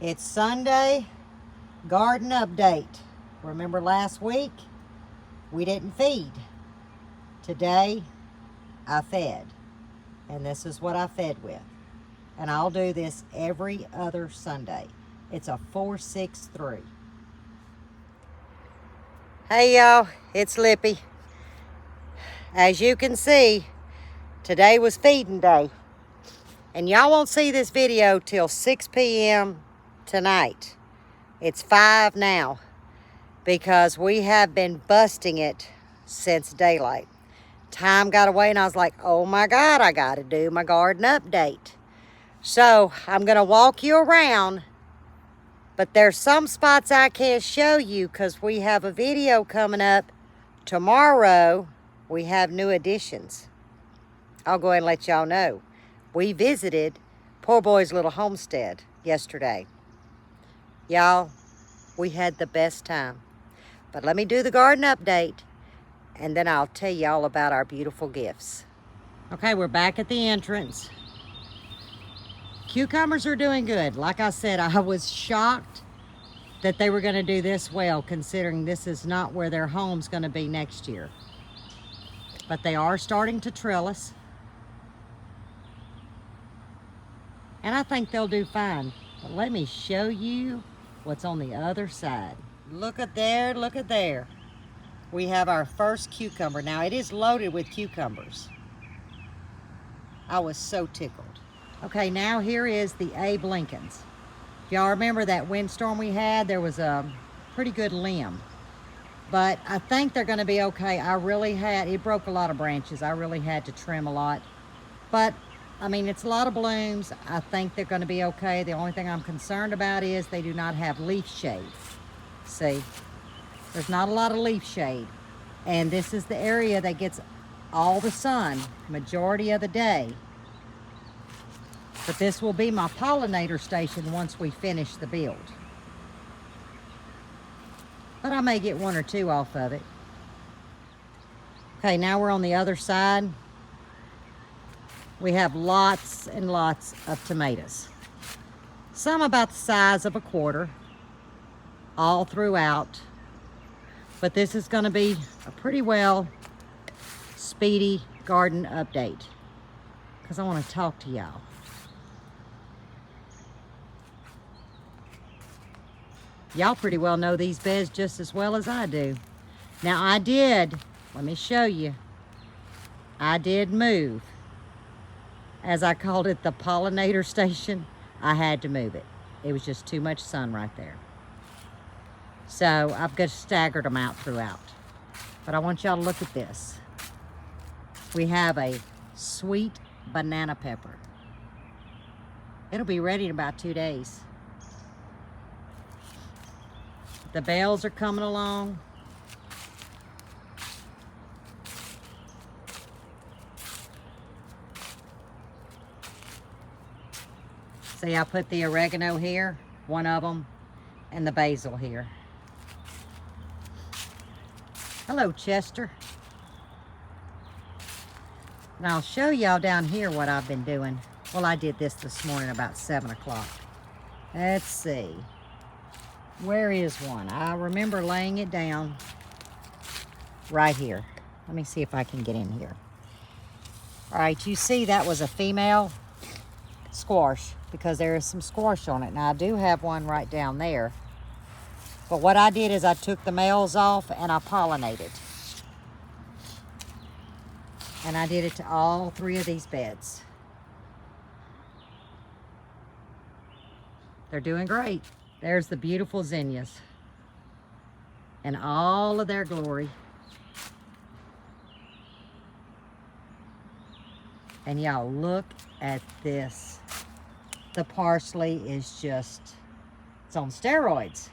It's Sunday, garden update. Remember last week? We didn't feed. Today, I fed. And this is what I fed with. And I'll do this every other Sunday. It's a 4-6-3. Hey y'all, it's Lippy. As you can see, today was feeding day. And y'all won't see this video till 6 p.m. tonight. It's 5 now because we have been busting it since daylight. Time got away and I was like, oh my God, I gotta do my garden update. So I'm gonna walk you around, but there's some spots I can't show you because we have a video coming up tomorrow. We have new additions. I'll go ahead and let y'all know. We visited Poorboys' little homestead yesterday. Y'all, we had the best time. But let me do the garden update, and then I'll tell you all about our beautiful gifts. Okay, we're back at the entrance. Cucumbers are doing good. Like I said, I was shocked that they were going to do this well, considering this is not where their home's going to be next year. But they are starting to trellis. And I think they'll do fine. But let me show you what's on the other side. Look at there, look at there. We have our first cucumber. Now it is loaded with cucumbers. I was so tickled. Okay, now here is the Abe Lincolns. If y'all remember that windstorm we had, there was a pretty good limb. But I think they're gonna be okay. It broke a lot of branches. I really had to trim a lot. But I mean, it's a lot of blooms. I think they're going to be okay. The only thing I'm concerned about is they do not have leaf shade. See, there's not a lot of leaf shade. And this is the area that gets all the sun majority of the day. But this will be my pollinator station once we finish the build. But I may get one or two off of it. Okay, now we're on the other side. We have lots and lots of tomatoes. Some about the size of a quarter, all throughout. But this is going to be a pretty speedy garden update because I want to talk to y'all. Y'all pretty well know these beds just as well as I do. Now let me show you, I did move. As I called it, the Pollinator Station, I had to move it. It was just too much sun right there. So I've just staggered them out throughout. But I want y'all to look at this. We have a sweet banana pepper. It'll be ready in about 2 days. The bells are coming along. See, I put the oregano here, one of them, and the basil here. Hello, Chester. And I'll show y'all down here what I've been doing. Well, I did this morning about 7 o'clock. Let's see. Where is one? I remember laying it down right here. Let me see if I can get in here. All right, you see that was a female squash because there is some squash on it. Now I do have one right down there. But what I did is I took the males off and I pollinated. And I did it to all 3 of these beds. They're doing great. There's the beautiful zinnias and all of their glory. And y'all look at this. The parsley is it's on steroids.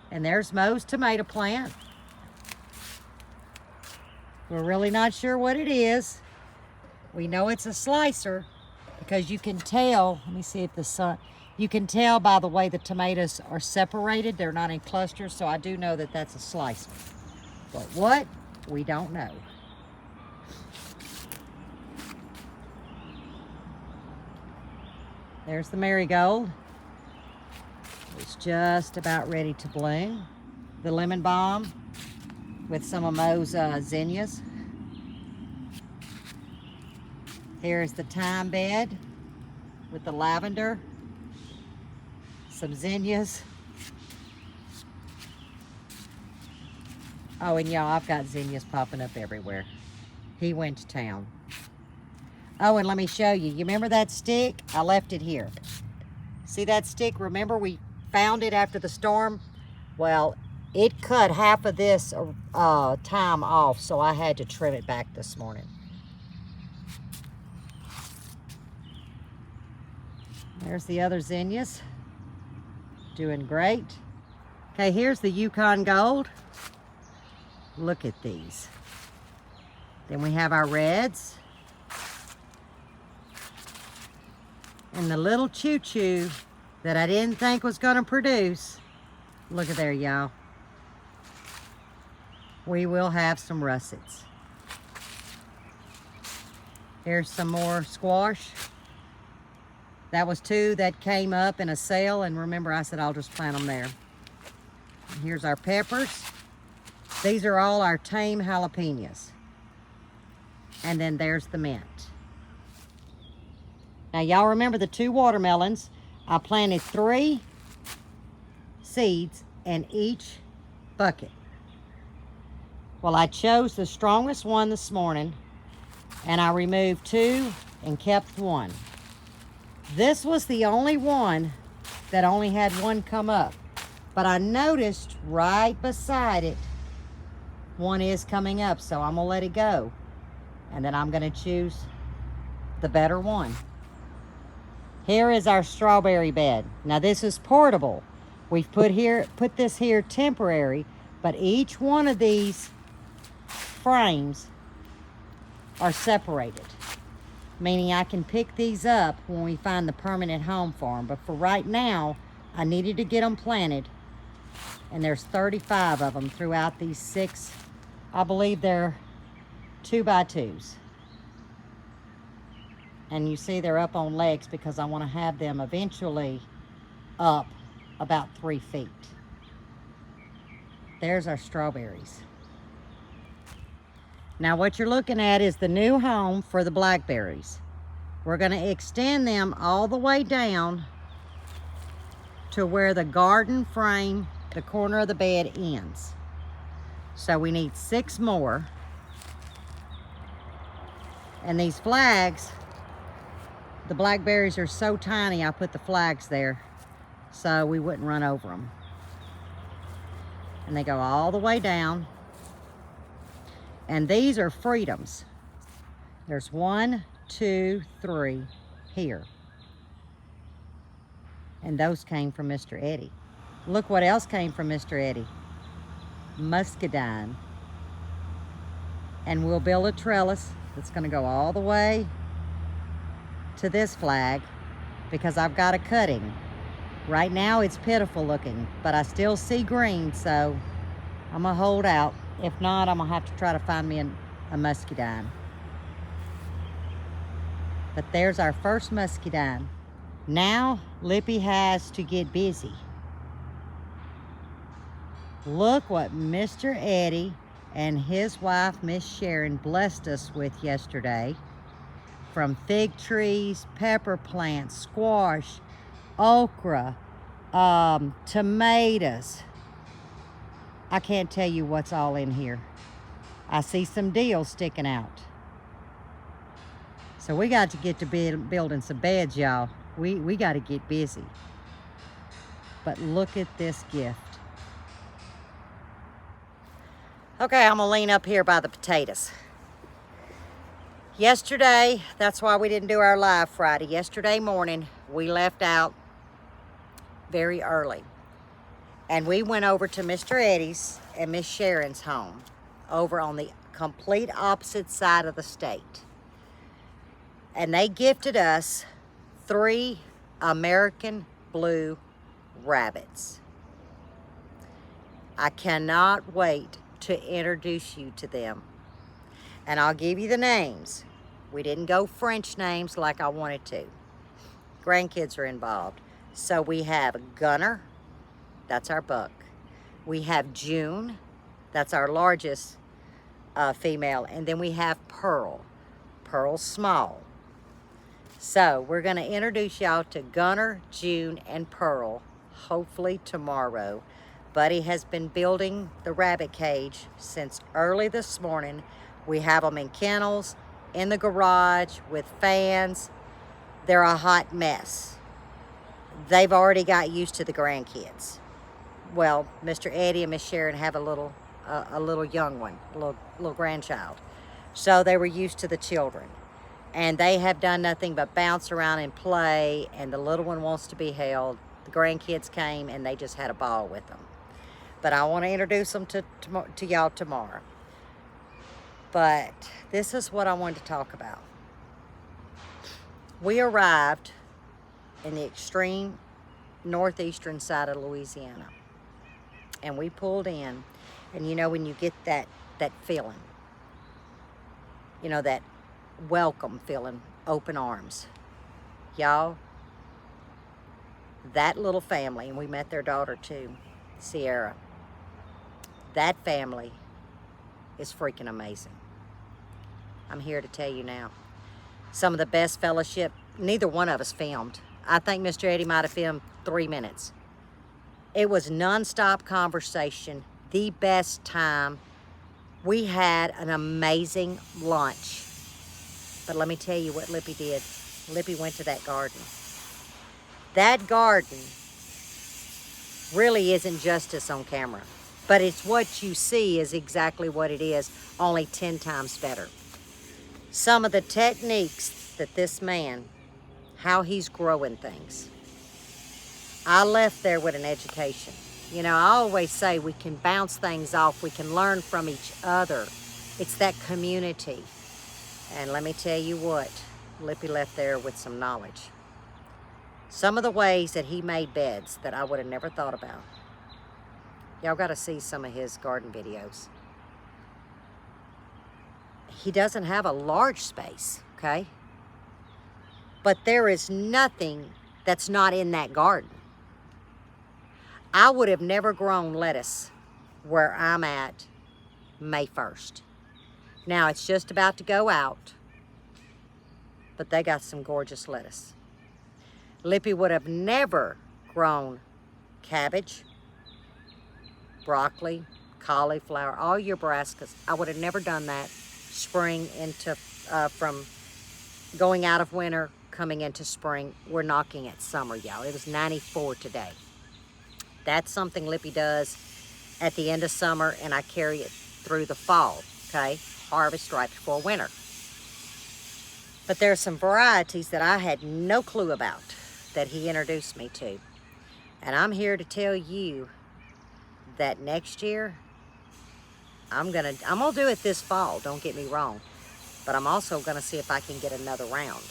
And there's Mo's tomato plant. We're really not sure what it is. We know it's a slicer because you can tell, let me see if the sun, you can tell by the way the tomatoes are separated. They're not in clusters, so I do know that that's a slicer. But what? We don't know. There's the marigold. is just about ready to bloom. The lemon balm with some of Mo's zinnias. Here's the thyme bed with the lavender, some zinnias. Oh, and y'all, I've got zinnias popping up everywhere. He went to town. Oh, and let me show you. You remember that stick? I left it here. See that stick? Remember we found it after the storm? Well, it cut half of this thyme off, so I had to trim it back this morning. There's the other zinnias. Doing great. Okay, here's the Yukon Gold. Look at these. Then we have our reds. And the little choo-choo that I didn't think was gonna produce. Look at there, y'all. We will have some russets. Here's some more squash. That was 2 that came up in a sale, and remember I said I'll just plant them there. And here's our peppers. These are all our tame jalapenos. And then there's the mint. Now y'all remember the 2 watermelons. I planted 3 seeds in each bucket. Well, I chose the strongest one this morning, and I removed 2 and kept 1. This was the only one that only had 1 come up. But I noticed right beside it, 1 is coming up, so I'm gonna let it go. And then I'm gonna choose the better one. Here is our strawberry bed. Now this is portable. We've put this here temporary, but each one of these frames are separated, meaning I can pick these up when we find the permanent home for them. But for right now, I needed to get them planted, and there's 35 of them throughout these 6, I believe they're 2x2s. And you see they're up on legs because I want to have them eventually up about 3 feet. There's our strawberries. Now what you're looking at is the new home for the blackberries. We're going to extend them all the way down to where the garden frame, the corner of the bed, ends. So we need 6 more. And these flags, the blackberries are so tiny, I put the flags there so we wouldn't run over them. And they go all the way down. And these are freedoms. There's 1, 2, 3 here. And those came from Mr. Eddie. Look what else came from Mr. Eddie. Muscadine. And we'll build a trellis that's gonna go all the way to this flag because I've got a cutting. Right now it's pitiful looking, but I still see green, so I'm gonna hold out. If not, I'm gonna have to try to find me a muscadine. But there's our first muscadine. Now Lippy has to get busy. Look what Mr. Eddie and his wife, Miss Sharon, blessed us with yesterday. From fig trees, pepper plants, squash, okra, tomatoes. I can't tell you what's all in here. I see some deals sticking out. So we got to get to building some beds, y'all. We got to get busy. But look at this gift. Okay, I'm gonna lean up here by the potatoes. Yesterday, that's why we didn't do our live Friday. Yesterday morning, we left out very early. And we went over to Mr. Eddie's and Miss Sharon's home over on the complete opposite side of the state. And they gifted us 3 American blue rabbits. I cannot wait to introduce you to them. And I'll give you the names. We didn't go French names like I wanted to. Grandkids are involved. So we have Gunner, That's our buck. We have June. That's our largest female. And then we have Pearl. Pearl's small. So we're going to introduce y'all to Gunner, June, and Pearl, hopefully tomorrow. Buddy has been building the rabbit cage since early this morning. We have them in kennels, in the garage, with fans. They're a hot mess. They've already got used to the grandkids. Well, Mr. Eddie and Miss Sharon have a little young one, a little grandchild. So they were used to the children. And they have done nothing but bounce around and play, and the little one wants to be held. The grandkids came, and they just had a ball with them. But I want to introduce them to y'all tomorrow. But this is what I wanted to talk about. We arrived in the extreme northeastern side of Louisiana. And we pulled in, and you know when you get that feeling, you know, that welcome feeling, open arms. Y'all, that little family, and we met their daughter too, Sierra, that family is freaking amazing. I'm here to tell you now. Some of the best fellowship, neither one of us filmed. I think Mr. Eddie might have filmed 3 minutes. It was nonstop conversation, the best time. We had an amazing lunch. But let me tell you what Lippy did. Lippy went to that garden. That garden really isn't justice on camera. But it's what you see is exactly what it is, only 10 times better. Some of the techniques that this man, how he's growing things. I left there with an education. You know, I always say we can bounce things off. We can learn from each other. It's that community. And let me tell you what, Lippy left there with some knowledge. Some of the ways that he made beds that I would have never thought about. Y'all got to see some of his garden videos. He doesn't have a large space, okay? But there is nothing that's not in that garden. I would have never grown lettuce where I'm at May 1st. Now, it's just about to go out, but they got some gorgeous lettuce. Lippy would have never grown cabbage, broccoli, cauliflower, all your brassicas. I would have never done that spring into, from going out of winter, coming into spring. We're knocking at summer, y'all. It was 94 today. That's something Lippy does at the end of summer, and I carry it through the fall, okay? Harvest right before winter. But there's some varieties that I had no clue about that he introduced me to. And I'm here to tell you that next year, I'm gonna do it this fall, don't get me wrong. But I'm also gonna see if I can get another round.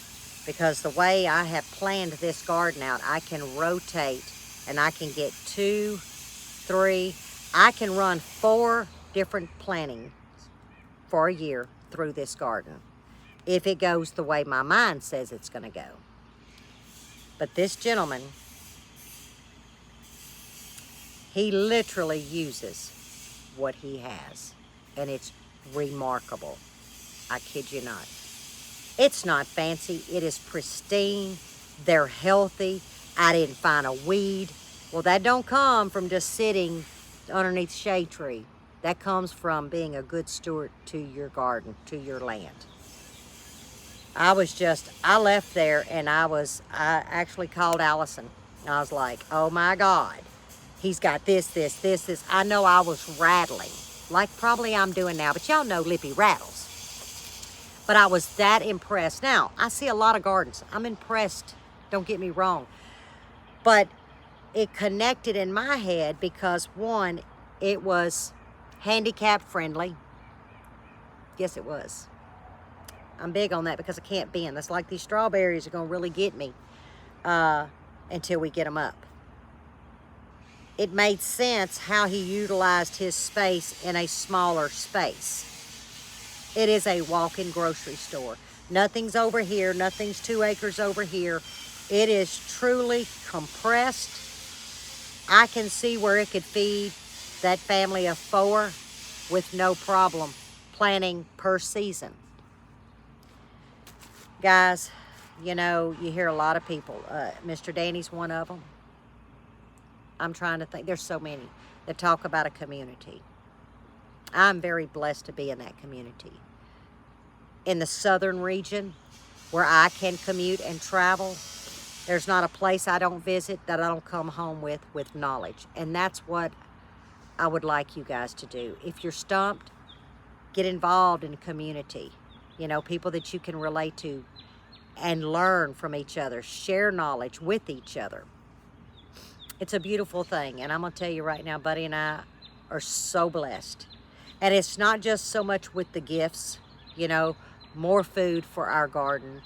Because the way I have planned this garden out, I can rotate and I can get 2, 3, I can run 4 different plantings for a year through this garden, if it goes the way my mind says it's going to go. But this gentleman, he literally uses what he has, and it's remarkable. I kid you not. It's not fancy. It is pristine. They're healthy. I didn't find a weed. Well, that don't come from just sitting underneath shade tree. That comes from being a good steward to your garden, to your land. I left there and I actually called Allison. I was like, oh my God, he's got this. I know I was rattling, like probably I'm doing now, but y'all know Lippy rattles. But I was that impressed. Now, I see a lot of gardens. I'm impressed, don't get me wrong. But it connected in my head because one, it was handicap friendly. Yes, it was. I'm big on that because I can't bend. That's like these strawberries are going to really get me until we get them up. It made sense how he utilized his space in a smaller space. It is a walk-in grocery store. Nothing's over here. Nothing's 2 acres over here. It is truly compressed I can see where it could feed that family of 4 with no problem, planting per season. Guys, you know, you hear a lot of people. Mr. Danny's one of them. I'm trying to think. There's so many that talk about a community. I'm very blessed to be in that community. In the southern region, where I can commute and travel, there's not a place I don't visit that I don't come home with knowledge. And that's what I would like you guys to do. If you're stumped, get involved in a community. You know, people that you can relate to and learn from each other, share knowledge with each other. It's a beautiful thing. And I'm going to tell you right now, Buddy and I are so blessed. And it's not just so much with the gifts, you know, more food for our garden,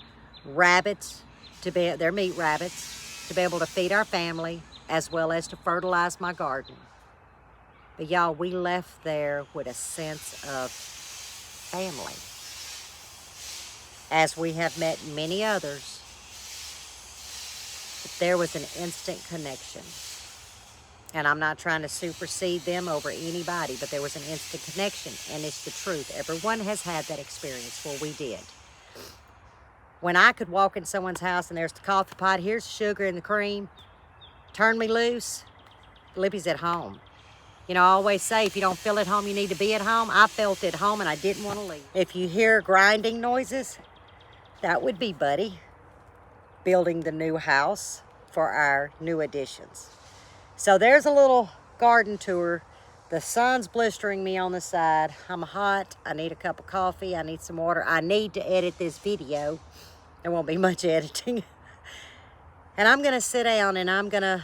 rabbits, they're meat rabbits, to be able to feed our family, as well as to fertilize my garden. But y'all, we left there with a sense of family, as we have met many others. But there was an instant connection. And I'm not trying to supersede them over anybody, but there was an instant connection, and it's the truth. Everyone has had that experience. Well, we did. When I could walk in someone's house and there's the coffee pot, here's the sugar and the cream, turn me loose, Lippy's at home. You know, I always say, if you don't feel at home, you need to be at home. I felt at home and I didn't want to leave. If you hear grinding noises, that would be Buddy building the new house for our new additions. So there's a little garden tour. The sun's blistering me on the side. I'm hot. I need a cup of coffee. I need some water. I need to edit this video. There won't be much editing. And I'm going to sit down and I'm going to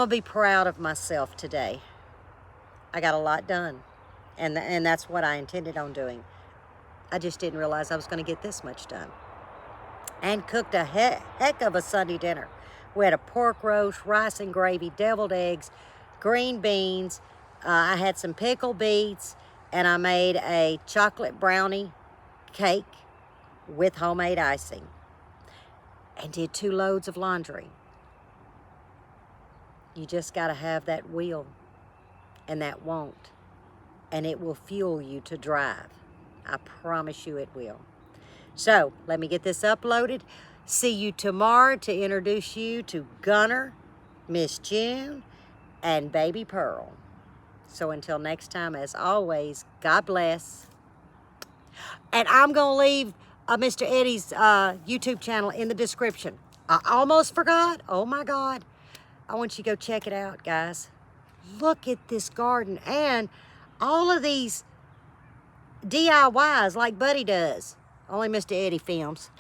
be proud of myself today. I got a lot done. And that's what I intended on doing. I just didn't realize I was going to get this much done. And cooked a heck of a Sunday dinner. We had a pork roast, rice and gravy, deviled eggs, green beans. I had some pickled beets, and I made a chocolate brownie cake with homemade icing. And did 2 loads of laundry. You just got to have that will and that want, and it will fuel you to drive. I promise you it will. So, let me get this uploaded. See you tomorrow to introduce you to Gunner, Miss June, and Baby Pearl. So until next time, as always, God bless. And I'm going to leave Mr. Eddie's YouTube channel in the description. I almost forgot. Oh, my God. I want you to go check it out, guys. Look at this garden and all of these DIYs like Buddy does. Only Mr. Eddie films.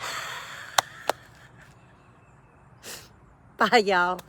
Bye, y'all.